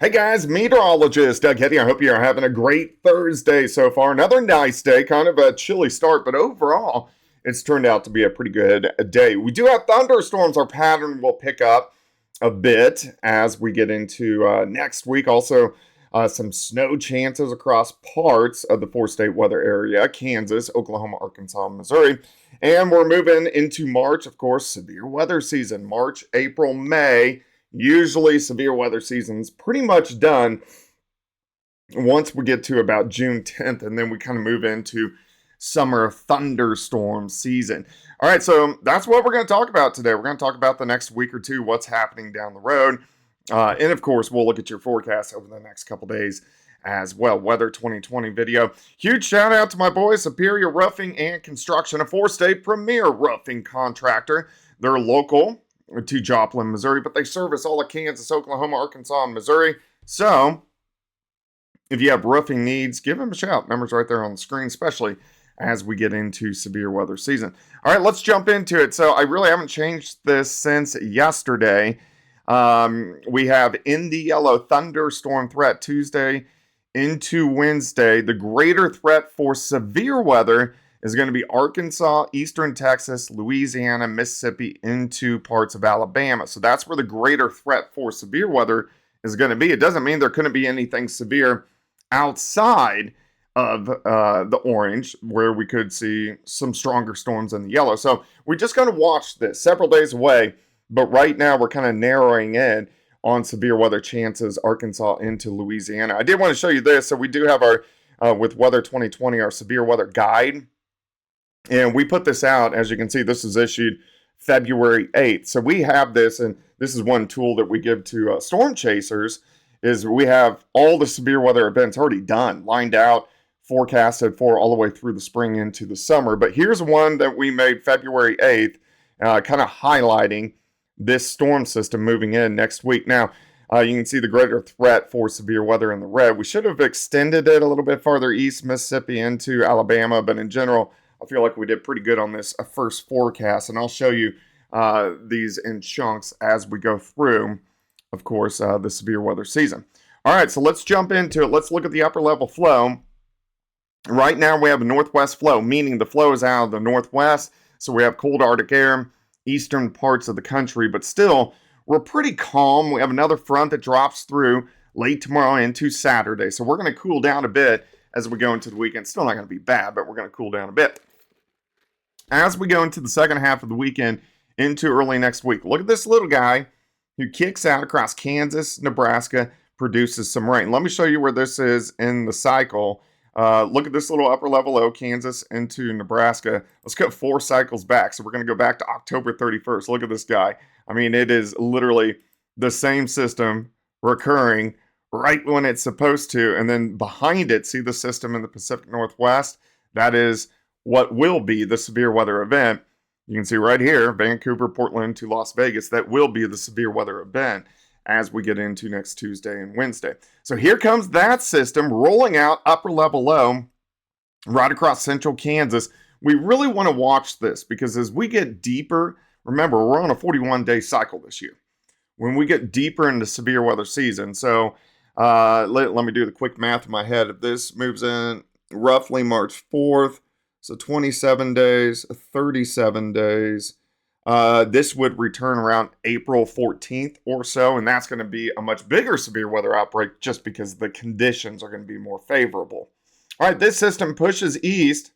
Hey guys, meteorologist Doug Hetty. I hope you are having a great Thursday so far. Another nice day, kind of a chilly start, but overall, it's turned out to be a pretty good day. We do have thunderstorms. Our pattern will pick up a bit as we get into next week. Also, some snow chances across parts of the four-state weather area: Kansas, Oklahoma, Arkansas, Missouri. And we're moving into March, of course, severe weather season. March, April, May. Usually severe weather season's pretty much done once we get to about June 10th, and then we kind of move into summer thunderstorm season. All right, so that's what we're going to talk about today. We're going to talk about the next week or two, what's happening down the road. And of course, we'll look at your forecast over the next couple days as well. Weather 2020 video. Huge shout out to my boys, Superior Roofing and Construction, a four-state premier roofing contractor. They're local to Joplin, Missouri, but they service all of Kansas, Oklahoma, Arkansas, and Missouri. So if you have roofing needs, give them a shout. Numbers right there on the screen, especially as we get into severe weather season. All right, let's jump into it. So I really haven't changed this since yesterday. We have in the yellow thunderstorm threat Tuesday into Wednesday. The greater threat for severe weather is going to be Arkansas, eastern Texas, Louisiana, Mississippi, into parts of Alabama. So that's where the greater threat for severe weather is going to be. It doesn't mean there couldn't be anything severe outside of the orange, where we could see some stronger storms in the yellow. So we're just going to watch this several days away. But right now we're kind of narrowing in on severe weather chances, Arkansas into Louisiana. I did want to show you this. So we do have our, with Weather 2020, our severe weather guide. And we put this out, as you can see, this is issued February 8th. So we have this, and this is one tool that we give to storm chasers, is we have all the severe weather events already done, lined out, forecasted for all the way through the spring into the summer. But here's one that we made February 8th, kind of highlighting this storm system moving in next week. Now, you can see the greater threat for severe weather in the red. We should have extended it a little bit farther east, Mississippi into Alabama, but in general, I feel like we did pretty good on this first forecast, and I'll show you these in chunks as we go through, of course, the severe weather season. All right, so let's jump into it. Let's look at the upper level flow. Right now, we have a northwest flow, meaning the flow is out of the northwest, so we have cold Arctic air, eastern parts of the country, but still, we're pretty calm. We have another front that drops through late tomorrow into Saturday, so we're going to cool down a bit as we go into the weekend. Still not going to be bad, but we're going to cool down a bit. As we go into the second half of the weekend, into early next week, look at this little guy who kicks out across Kansas, Nebraska, produces some rain. Let me show you where this is in the cycle. Look at this little upper level low, Kansas into Nebraska. Let's go 4 cycles back. So we're going to go back to October 31st. Look at this guy. I mean, it is literally the same system recurring right when it's supposed to. And then behind it, see the system in the Pacific Northwest? That is what will be the severe weather event. You can see right here, Vancouver, Portland to Las Vegas. That will be the severe weather event as we get into next Tuesday and Wednesday. So here comes that system rolling out upper level low right across central Kansas. We really want to watch this because as we get deeper, remember, we're on a 41-day cycle this year. When we get deeper into severe weather season, so let me do the quick math in my head. If this moves in roughly March 4th, so 27 days, 37 days. This would return around April 14th or so, and that's going to be a much bigger severe weather outbreak just because the conditions are going to be more favorable. All right, this system pushes east,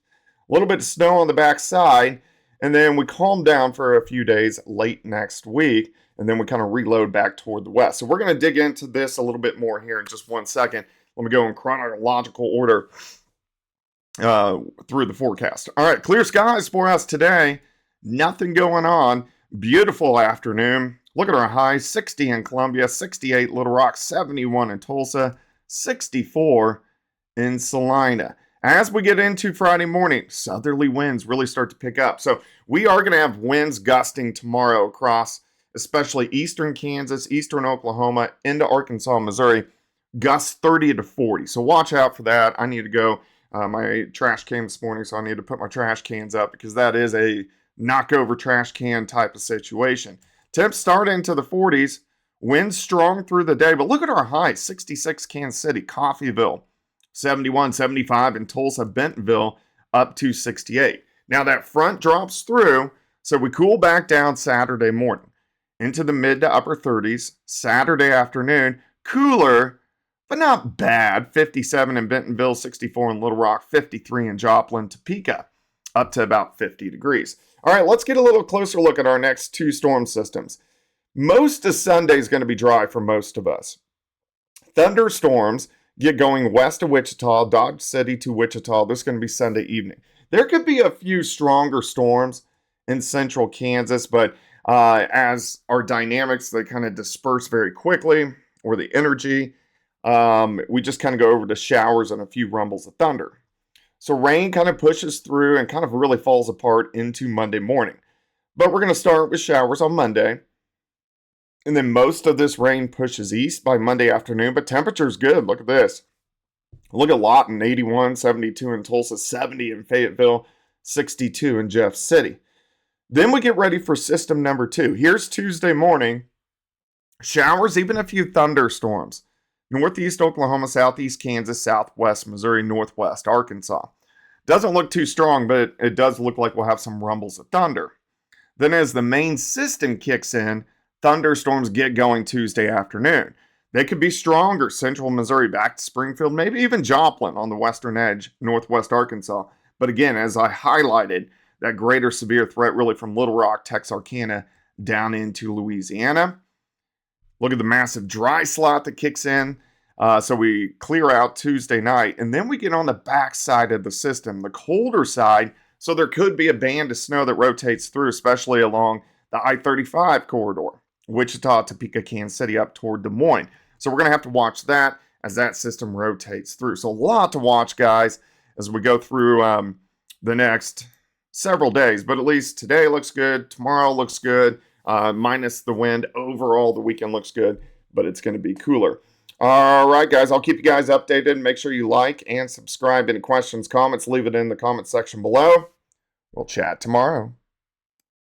a little bit of snow on the backside, and then we calm down for a few days late next week, and then we kind of reload back toward the west. So we're going to dig into this a little bit more here in just 1 second. Let me go in chronological order through the forecast. All right, clear skies for us today. Nothing going on. Beautiful afternoon. Look at our highs: 60 in Columbia, 68 Little Rock, 71 in Tulsa, 64 in Salina. As we get into Friday morning, southerly winds really start to pick up. So we are going to have winds gusting tomorrow across especially eastern Kansas, eastern Oklahoma, into Arkansas, Missouri. Gusts 30 to 40. So watch out for that. I need to go. My trash came this morning, so I need to put my trash cans up because that is a knockover trash can type of situation. Temps start into the 40s Winds strong through the day, but look at our highs. 66 Kansas City, Coffeyville, 71, 75 in Tulsa, Bentonville, up to 68. Now that front drops through, so we cool back down Saturday morning into the mid to upper 30s. Saturday afternoon, cooler, but not bad. 57 in Bentonville, 64 in Little Rock, 53 in Joplin, Topeka, up to about 50 degrees. All right, let's get a little closer look at our next two storm systems. Most of Sunday is going to be dry for most of us. Thunderstorms get going west of Wichita, Dodge City to Wichita. This is going to be Sunday evening. There could be a few stronger storms in central Kansas, but as our dynamics, they kind of disperse very quickly, or the energy, we just kind of go over to showers and a few rumbles of thunder. So rain kind of pushes through and kind of really falls apart into Monday morning. But we're going to start with showers on Monday. And then most of this rain pushes east by Monday afternoon, but temperature's good. Look at this. Look at Lawton, 81, 72 in Tulsa, 70 in Fayetteville, 62 in Jeff City. Then we get ready for system number 2. Here's Tuesday morning. Showers, even a few thunderstorms. Northeast Oklahoma, southeast Kansas, southwest Missouri, northwest Arkansas. Doesn't look too strong, but it does look like we'll have some rumbles of thunder. Then as the main system kicks in, thunderstorms get going Tuesday afternoon. They could be stronger. Central Missouri back to Springfield, maybe even Joplin on the western edge, northwest Arkansas. But again, as I highlighted, that greater severe threat really from Little Rock, Texarkana, down into Louisiana. Look at the massive dry slot that kicks in. So we clear out Tuesday night, and then we get on the back side of the system, the colder side. So there could be a band of snow that rotates through, especially along the I-35 corridor. Wichita, Topeka, Kansas City, up toward Des Moines. So we're going to have to watch that as that system rotates through. So a lot to watch, guys, as we go through the next several days. But at least today looks good. Tomorrow looks good. Minus the wind. Overall, the weekend looks good, but it's going to be cooler. All right, guys, I'll keep you guys updated. Make sure you like and subscribe. Any questions, comments, leave it in the comment section below. We'll chat tomorrow.